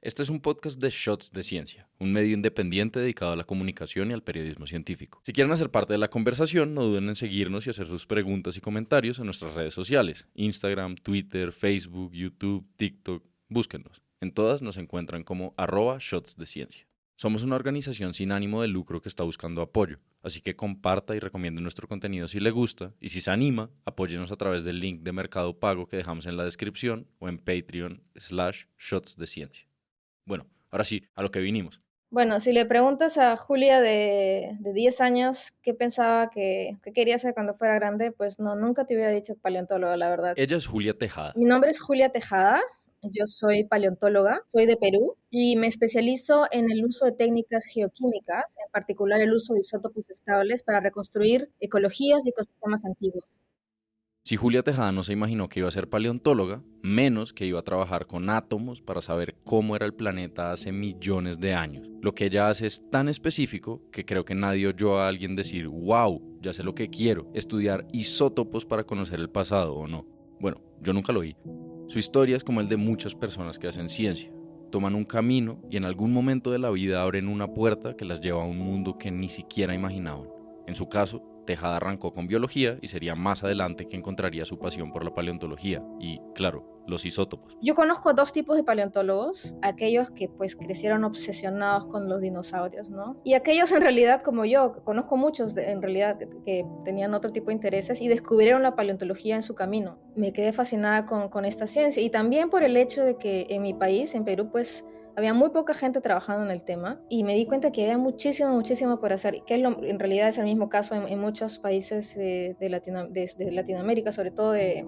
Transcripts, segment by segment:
Este es un podcast de Shots de Ciencia, un medio independiente dedicado a la comunicación y al periodismo científico. Si quieren hacer parte de la conversación, no duden en seguirnos y hacer sus preguntas y comentarios en nuestras redes sociales: Instagram, Twitter, Facebook, YouTube, TikTok. Búsquennos. En todas nos encuentran como @Shots de Ciencia. Somos una organización sin ánimo de lucro que está buscando apoyo, así que comparta y recomiende nuestro contenido si le gusta, y si se anima, apóyenos a través del link de Mercado Pago que dejamos en la descripción o en Patreon/Shots de Ciencia. Bueno, ahora sí, a lo que vinimos. Bueno, si le preguntas a Julia de 10 años qué pensaba que quería hacer cuando fuera grande, pues no, nunca te hubiera dicho paleontóloga, la verdad. Ella es Julia Tejada. Mi nombre es Julia Tejada, yo soy paleontóloga, soy de Perú y me especializo en el uso de técnicas geoquímicas, en particular el uso de isótopos estables para reconstruir ecologías y ecosistemas antiguos. Si Julia Tejada no se imaginó que iba a ser paleontóloga, menos que iba a trabajar con átomos para saber cómo era el planeta hace millones de años. Lo que ella hace es tan específico que creo que nadie oyó a alguien decir: wow, ya sé lo que quiero, estudiar isótopos para conocer el pasado, ¿o no? Bueno, yo nunca lo oí. Su historia es como el de muchas personas que hacen ciencia. Toman un camino y en algún momento de la vida abren una puerta que las lleva a un mundo que ni siquiera imaginaban. En su caso, Tejada arrancó con biología y sería más adelante que encontraría su pasión por la paleontología y, claro, los isótopos. Yo conozco dos tipos de paleontólogos, aquellos que pues crecieron obsesionados con los dinosaurios, ¿no? Y aquellos en realidad como yo, conozco muchos en realidad que tenían otro tipo de intereses y descubrieron la paleontología en su camino. Me quedé fascinada con esta ciencia y también por el hecho de que en mi país, en Perú, pues había muy poca gente trabajando en el tema y me di cuenta que había muchísimo por hacer, que en realidad es el mismo caso en muchos países de Latinoamérica, sobre todo de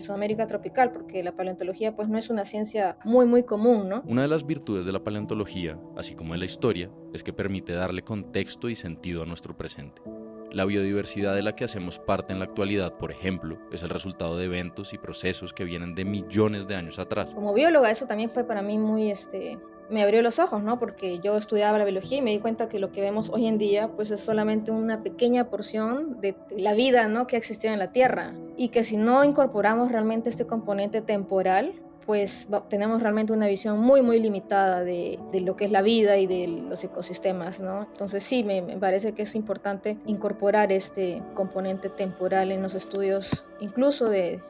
Sudamérica tropical, porque la paleontología pues no es una ciencia muy común, ¿no? Una de las virtudes de la paleontología, así como de la historia, es que permite darle contexto y sentido a nuestro presente. La biodiversidad de la que hacemos parte en la actualidad, por ejemplo, es el resultado de eventos y procesos que vienen de millones de años atrás. Como bióloga eso también fue para mí me abrió los ojos, ¿no? Porque yo estudiaba la biología y me di cuenta que lo que vemos hoy en día pues es solamente una pequeña porción de la vida, ¿no?, que ha existido en la Tierra y que si no incorporamos realmente este componente temporal, pues tenemos realmente una visión muy limitada de lo que es la vida y de los ecosistemas, ¿no? Entonces sí, me parece que es importante incorporar este componente temporal en los estudios incluso de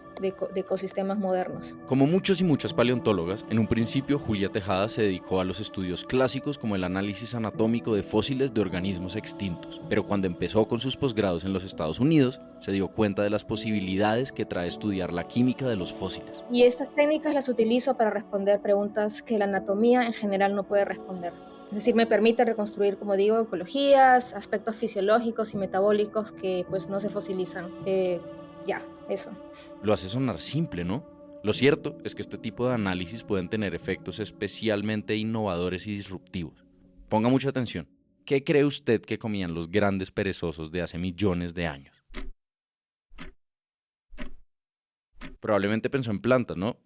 ecosistemas modernos. Como muchos y muchas paleontólogas, en un principio Julia Tejada se dedicó a los estudios clásicos como el análisis anatómico de fósiles de organismos extintos, pero cuando empezó con sus posgrados en los Estados Unidos, se dio cuenta de las posibilidades que trae estudiar la química de los fósiles. Y estas técnicas las utilizo para responder preguntas que la anatomía en general no puede responder. Es decir, me permite reconstruir, como digo, ecologías, aspectos fisiológicos y metabólicos que pues no se fosilizan. Eso. Lo hace sonar simple, ¿no? Lo cierto es que este tipo de análisis pueden tener efectos especialmente innovadores y disruptivos. Ponga mucha atención. ¿Qué cree usted que comían los grandes perezosos de hace millones de años? Probablemente pensó en plantas, ¿no?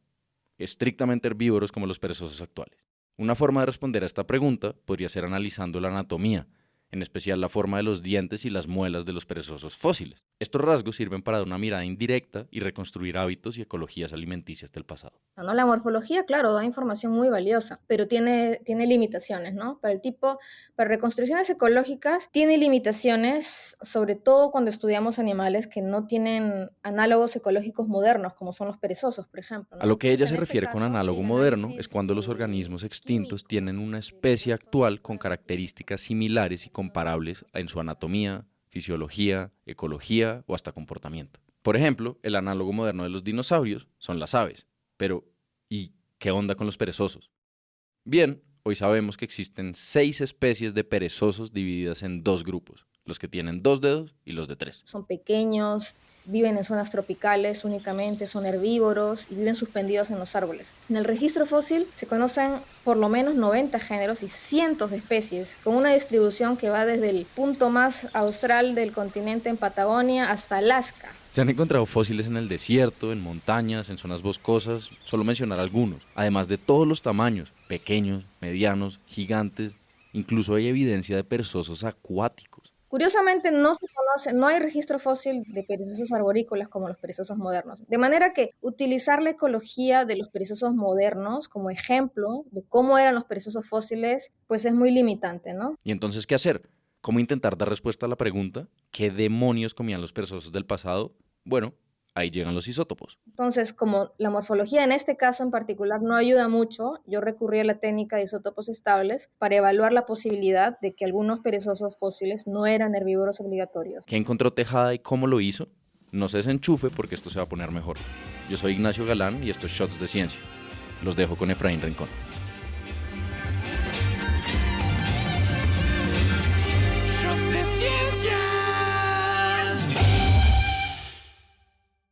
Estrictamente herbívoros como los perezosos actuales. Una forma de responder a esta pregunta podría ser analizando la anatomía, en especial la forma de los dientes y las muelas de los perezosos fósiles. Estos rasgos sirven para dar una mirada indirecta y reconstruir hábitos y ecologías alimenticias del pasado. ¿No? La morfología, claro, da información muy valiosa, pero tiene limitaciones, ¿no? Para reconstrucciones ecológicas, tiene limitaciones, sobre todo cuando estudiamos animales que no tienen análogos ecológicos modernos, como son los perezosos, por ejemplo, ¿no? A lo que ella Entonces, se en este refiere con caso, análogo el moderno es análisis cuando los organismos extintos químico tienen una especie actual con características similares y comparables en su anatomía, fisiología, ecología o hasta comportamiento. Por ejemplo, el análogo moderno de los dinosaurios son las aves. Pero, ¿y qué onda con los perezosos? Bien, hoy sabemos que existen 6 especies de perezosos divididas en 2 grupos, los que tienen 2 dedos y los de 3. son pequeños, viven en zonas tropicales únicamente, son herbívoros y viven suspendidos en los árboles. En el registro fósil se conocen por lo menos 90 géneros y cientos de especies, con una distribución que va desde el punto más austral del continente en Patagonia hasta Alaska. Se han encontrado fósiles en el desierto, en montañas, en zonas boscosas, solo mencionar algunos, además de todos los tamaños, pequeños, medianos, gigantes, incluso hay evidencia de perezosos acuáticos. Curiosamente no se conoce, no hay registro fósil de perezosos arborícolas como los perezosos modernos. De manera que utilizar la ecología de los perezosos modernos como ejemplo de cómo eran los perezosos fósiles, pues es muy limitante, ¿no? ¿Y entonces qué hacer? ¿Cómo intentar dar respuesta a la pregunta? ¿Qué demonios comían los perezosos del pasado? Bueno, ahí llegan los isótopos. Entonces, como la morfología en este caso en particular no ayuda mucho, yo recurrí a la técnica de isótopos estables para evaluar la posibilidad de que algunos perezosos fósiles no eran herbívoros obligatorios. ¿Qué encontró Tejada y cómo lo hizo? No se desenchufe porque esto se va a poner mejor. Yo soy Ignacio Galán y esto es Shots de Ciencia. Los dejo con Efraín Rincón. Shots de Ciencia.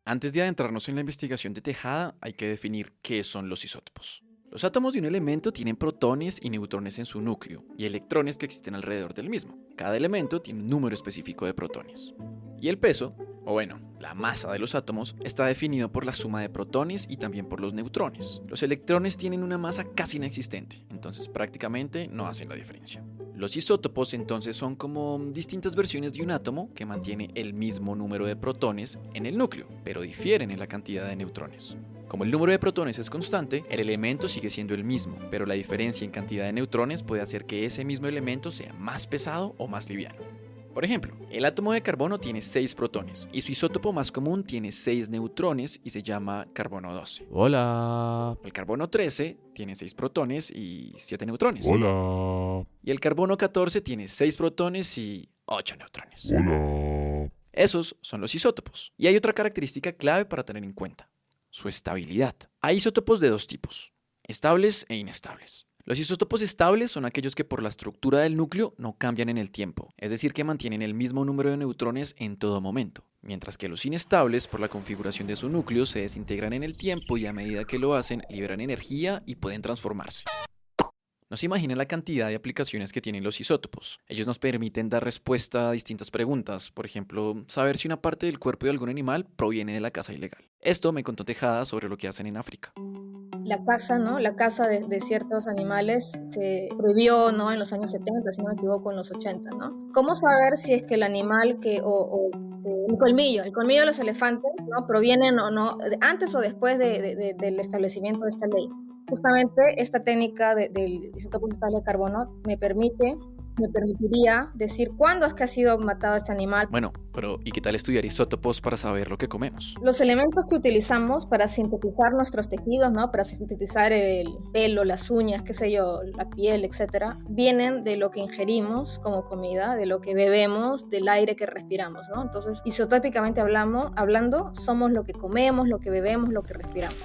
Antes de adentrarnos en la investigación de Tejada, hay que definir qué son los isótopos. Los átomos de un elemento tienen protones y neutrones en su núcleo y electrones que existen alrededor del mismo. Cada elemento tiene un número específico de protones. Y el peso, o bueno, la masa de los átomos, está definido por la suma de protones y también por los neutrones. Los electrones tienen una masa casi inexistente, entonces prácticamente no hacen la diferencia. Los isótopos entonces son como distintas versiones de un átomo que mantiene el mismo número de protones en el núcleo, pero difieren en la cantidad de neutrones. Como el número de protones es constante, el elemento sigue siendo el mismo, pero la diferencia en cantidad de neutrones puede hacer que ese mismo elemento sea más pesado o más liviano. Por ejemplo, el átomo de carbono tiene 6 protones y su isótopo más común tiene 6 neutrones y se llama carbono 12. Hola. El carbono 13 tiene 6 protones y 7 neutrones. Hola. Y el carbono 14 tiene 6 protones y 8 neutrones. Hola. Esos son los isótopos. Y hay otra característica clave para tener en cuenta: su estabilidad. Hay isótopos de dos tipos: estables e inestables. Los isótopos estables son aquellos que por la estructura del núcleo no cambian en el tiempo, es decir, que mantienen el mismo número de neutrones en todo momento, mientras que los inestables, por la configuración de su núcleo, se desintegran en el tiempo y a medida que lo hacen, liberan energía y pueden transformarse. No se imaginan la cantidad de aplicaciones que tienen los isótopos. Ellos nos permiten dar respuesta a distintas preguntas, por ejemplo, saber si una parte del cuerpo de algún animal proviene de la caza ilegal. Esto me contó Tejada sobre lo que hacen en África. La caza, ¿no? La caza de ciertos animales se prohibió, ¿no? En los años 70, si no me equivoco, en los 80, ¿no? ¿Cómo saber si es que el animal el colmillo de los elefantes, ¿no? Provienen o no, antes o después del establecimiento de esta ley? Justamente esta técnica del isótopo estable de carbono me permitiría decir cuándo es que ha sido matado este animal. Bueno, pero ¿y qué tal estudiar isótopos para saber lo que comemos? Los elementos que utilizamos para sintetizar nuestros tejidos, ¿no? Para sintetizar el pelo, las uñas, qué sé yo, la piel, etcétera, vienen de lo que ingerimos como comida, de lo que bebemos, del aire que respiramos, ¿no? Entonces, isotópicamente hablando, somos lo que comemos, lo que bebemos, lo que respiramos.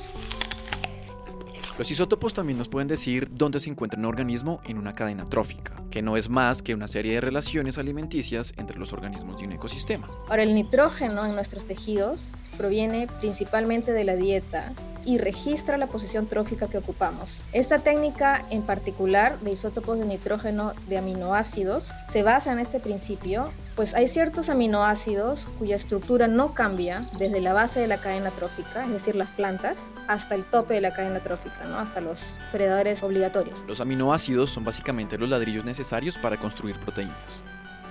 Los isótopos también nos pueden decir dónde se encuentra un organismo en una cadena trófica, que no es más que una serie de relaciones alimenticias entre los organismos de un ecosistema. Ahora, el nitrógeno en nuestros tejidos proviene principalmente de la dieta y registra la posición trófica que ocupamos. Esta técnica en particular de isótopos de nitrógeno de aminoácidos se basa en este principio, pues hay ciertos aminoácidos cuya estructura no cambia desde la base de la cadena trófica, es decir, las plantas, hasta el tope de la cadena trófica, ¿no? Hasta los predadores obligatorios. Los aminoácidos son básicamente los ladrillos necesarios para construir proteínas.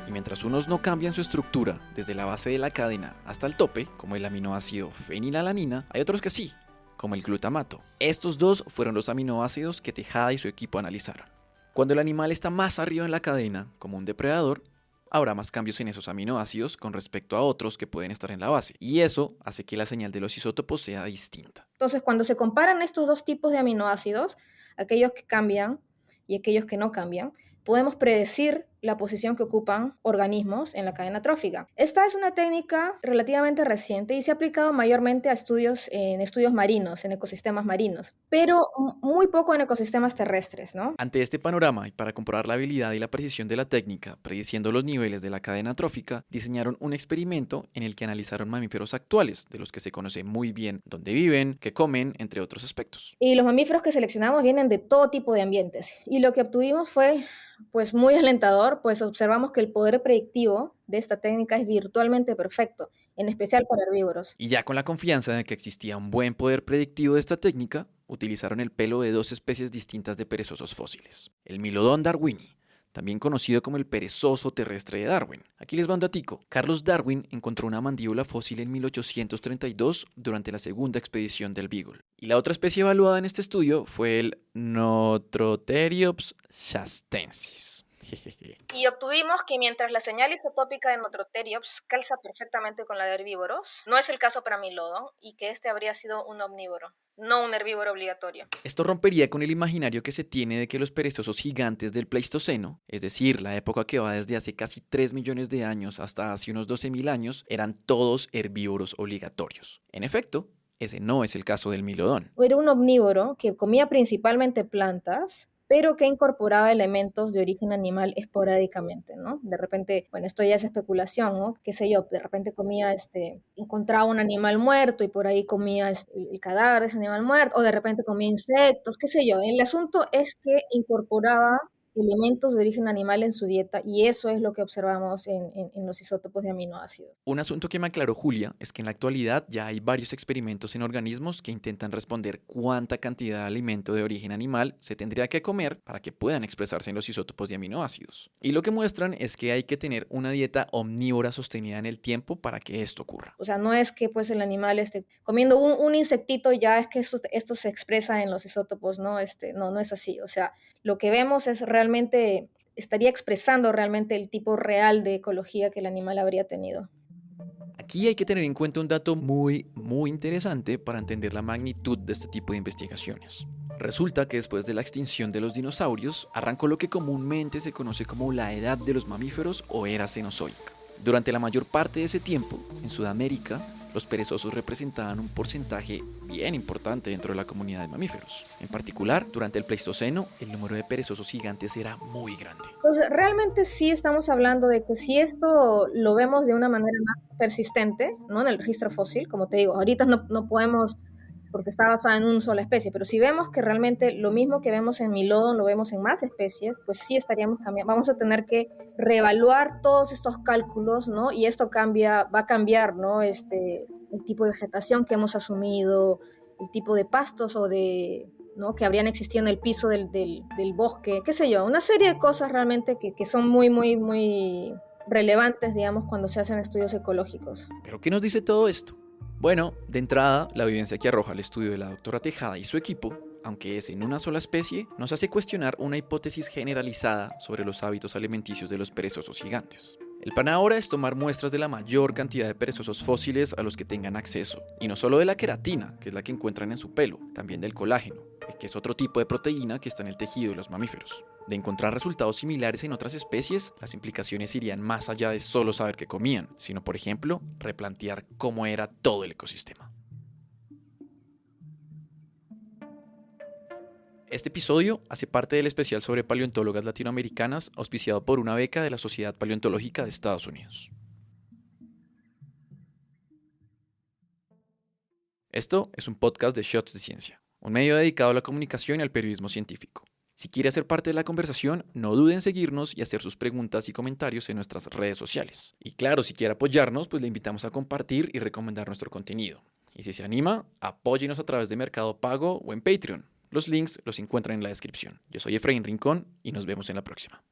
Y mientras unos no cambian su estructura desde la base de la cadena hasta el tope, como el aminoácido fenilalanina, hay otros que sí, como el glutamato. Estos dos fueron los aminoácidos que Tejada y su equipo analizaron. Cuando el animal está más arriba en la cadena, como un depredador, habrá más cambios en esos aminoácidos con respecto a otros que pueden estar en la base, y eso hace que la señal de los isótopos sea distinta. Entonces, cuando se comparan estos dos tipos de aminoácidos, aquellos que cambian y aquellos que no cambian, podemos predecir la posición que ocupan organismos en la cadena trófica. Esta es una técnica relativamente reciente y se ha aplicado mayormente a estudios marinos, en ecosistemas marinos, pero muy poco en ecosistemas terrestres, ¿no? Ante este panorama y para comprobar la habilidad y la precisión de la técnica, prediciendo los niveles de la cadena trófica, diseñaron un experimento en el que analizaron mamíferos actuales, de los que se conoce muy bien dónde viven, qué comen, entre otros aspectos. Y los mamíferos que seleccionamos vienen de todo tipo de ambientes, y lo que obtuvimos fue pues muy alentador, pues observamos que el poder predictivo de esta técnica es virtualmente perfecto, en especial para herbívoros. Y ya con la confianza de que existía un buen poder predictivo de esta técnica, utilizaron el pelo de dos especies distintas de perezosos fósiles. El Milodon darwini, también conocido como el perezoso terrestre de Darwin. Aquí les va un datico. Carlos Darwin encontró una mandíbula fósil en 1832 durante la segunda expedición del Beagle. Y la otra especie evaluada en este estudio fue el Notroteriops shastensis. Y obtuvimos que mientras la señal isotópica de Notroteriops calza perfectamente con la de herbívoros, no es el caso para Milodon, y que este habría sido un omnívoro, no un herbívoro obligatorio. Esto rompería con el imaginario que se tiene de que los perezosos gigantes del Pleistoceno, es decir, la época que va desde hace casi 3 millones de años hasta hace unos 12.000 años, eran todos herbívoros obligatorios. En efecto, ese no es el caso del Milodón. Era un omnívoro que comía principalmente plantas, pero que incorporaba elementos de origen animal esporádicamente, ¿no? De repente, bueno, esto ya es especulación, ¿no? Qué sé yo, de repente comía, encontraba un animal muerto y por ahí comía el cadáver de ese animal muerto, o de repente comía insectos, qué sé yo. El asunto es que incorporaba elementos de origen animal en su dieta, y eso es lo que observamos en los isótopos de aminoácidos. Un asunto que me aclaró Julia es que en la actualidad ya hay varios experimentos en organismos que intentan responder cuánta cantidad de alimento de origen animal se tendría que comer para que puedan expresarse en los isótopos de aminoácidos. Y lo que muestran es que hay que tener una dieta omnívora sostenida en el tiempo para que esto ocurra. O sea, no es que pues el animal esté comiendo un insectito, ya es que esto se expresa en los isótopos, ¿no? No es así. O sea, lo que vemos es realmente, estaría expresando realmente el tipo real de ecología que el animal habría tenido. Aquí hay que tener en cuenta un dato muy interesante para entender la magnitud de este tipo de investigaciones. Resulta que después de la extinción de los dinosaurios, arrancó lo que comúnmente se conoce como la edad de los mamíferos o era cenozoica. Durante la mayor parte de ese tiempo, en Sudamérica, los perezosos representaban un porcentaje bien importante dentro de la comunidad de mamíferos. En particular, durante el Pleistoceno, el número de perezosos gigantes era muy grande. Entonces, realmente sí estamos hablando de que si esto lo vemos de una manera más persistente, ¿no? En el registro fósil, como te digo, ahorita no podemos, porque está basada en una sola especie, pero si vemos que realmente lo mismo que vemos en Milodon lo vemos en más especies, pues sí estaríamos cambiando, vamos a tener que reevaluar todos estos cálculos, ¿no? Y esto va a cambiar, ¿no? El tipo de vegetación que hemos asumido, el tipo de pastos o de, ¿no? Que habrían existido en el piso del bosque, qué sé yo, una serie de cosas realmente que son muy relevantes, digamos, cuando se hacen estudios ecológicos. ¿Pero qué nos dice todo esto? Bueno, de entrada, la evidencia que arroja el estudio de la doctora Tejada y su equipo, aunque es en una sola especie, nos hace cuestionar una hipótesis generalizada sobre los hábitos alimenticios de los perezosos gigantes. El plan ahora es tomar muestras de la mayor cantidad de perezosos fósiles a los que tengan acceso, y no solo de la queratina, que es la que encuentran en su pelo, también del colágeno, que es otro tipo de proteína que está en el tejido de los mamíferos. De encontrar resultados similares en otras especies, las implicaciones irían más allá de solo saber qué comían, sino, por ejemplo, replantear cómo era todo el ecosistema. Este episodio hace parte del especial sobre paleontólogas latinoamericanas auspiciado por una beca de la Sociedad Paleontológica de Estados Unidos. Esto es un podcast de Shots de Ciencia, un medio dedicado a la comunicación y al periodismo científico. Si quiere hacer parte de la conversación, no duden en seguirnos y hacer sus preguntas y comentarios en nuestras redes sociales. Y claro, si quiere apoyarnos, pues le invitamos a compartir y recomendar nuestro contenido. Y si se anima, apóyenos a través de Mercado Pago o en Patreon. Los links los encuentran en la descripción. Yo soy Efraín Rincón y nos vemos en la próxima.